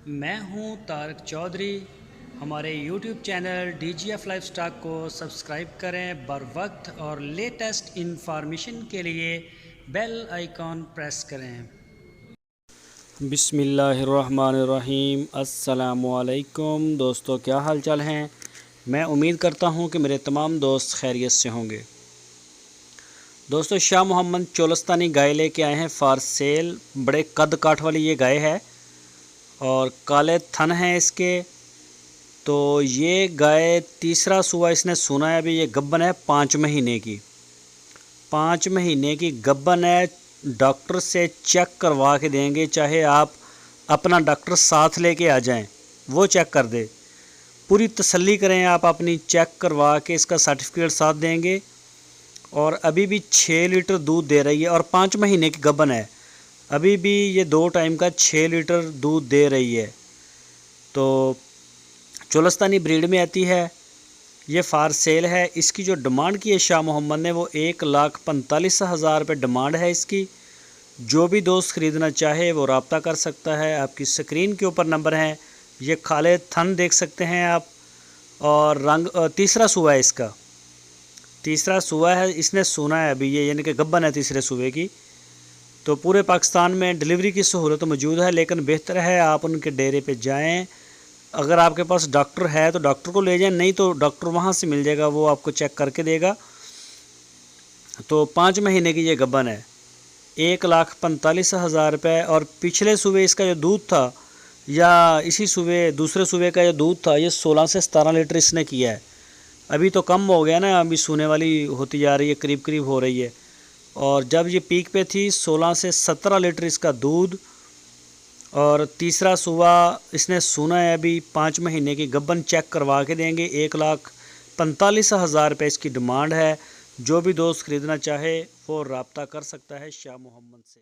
میں ہوں طارق چودھری۔ ہمارے YouTube channel D G F life stock کو سبسکرائب کریں بر وقت اور لیٹسٹ انفارمیشن کے لیے بیل آئیکن پریس کریں۔ بسم اللہ الرحمن الرحیم۔ السلام علیکم دوستو، کیا حال چال ہیں؟ میں امید کرتا ہوں کہ میرے تمام دوست خیریت سے ہوں گے۔ دوستو، شاہ محمد چولستانی گائے لے کے آئے ہیں فار سیل۔ بڑے قد کاٹ والی یہ گائے ہے اور کالے تھن ہیں اس کے۔ تو یہ گائے تیسرا سوا اس نے سنا ہے، ابھی یہ گبن ہے 5 مہینے کی۔ 5 مہینے کی گبن ہے۔ ڈاکٹر سے چیک کروا کے دیں گے، چاہے آپ اپنا ڈاکٹر ساتھ لے کے آ جائیں، وہ چیک کر دے۔ پوری تسلی کریں آپ اپنی، چیک کروا کے اس کا سرٹیفکیٹ ساتھ دیں گے۔ اور ابھی بھی 6 لیٹر دودھ دے رہی ہے اور 5 مہینے کی گبن ہے۔ ابھی بھی یہ 2 ٹائم کا 6 لیٹر دودھ دے رہی ہے۔ تو چولستانی بریڈ میں آتی ہے، یہ فار سیل ہے۔ اس کی جو ڈیمانڈ کی ہے شاہ محمد نے، وہ 1,45,000 روپے ڈیمانڈ ہے اس کی۔ جو بھی دوست خریدنا چاہے وہ رابطہ کر سکتا ہے۔ آپ کی سکرین کے اوپر نمبر ہیں۔ یہ کھالے تھن دیکھ سکتے ہیں آپ، اور رنگ تیسرا سوا ہے اس کا، تیسرا سوا ہے اس نے سونا ہے ابھی یہ، یعنی کہ گبن ہے تیسرے سوے کی۔ تو پورے پاکستان میں ڈیلیوری کی سہولت موجود ہے، لیکن بہتر ہے آپ ان کے ڈیرے پہ جائیں۔ اگر آپ کے پاس ڈاکٹر ہے تو ڈاکٹر کو لے جائیں، نہیں تو ڈاکٹر وہاں سے مل جائے گا، وہ آپ کو چیک کر کے دے گا۔ تو 5 مہینے کی یہ گبن ہے، 1,45,000 روپے۔ اور پچھلے صوبے اس کا جو دودھ تھا، یا اسی صوبے دوسرے صوبے کا جو دودھ تھا، یہ 16 سے 17 لیٹر اس نے کیا ہے۔ ابھی تو کم ہو گیا نا، ابھی سونے والی ہوتی جا رہی ہے، قریب قریب ہو رہی ہے۔ اور جب یہ پیک پہ تھی 16 سے 17 لیٹر اس کا دودھ، اور تیسرا صوبہ اس نے سونا ہے ابھی 5 مہینے کی گبن، چیک کروا کے دیں گے۔ 1,45,000 روپے اس کی ڈیمانڈ ہے۔ جو بھی دوست خریدنا چاہے وہ رابطہ کر سکتا ہے شاہ محمد سے۔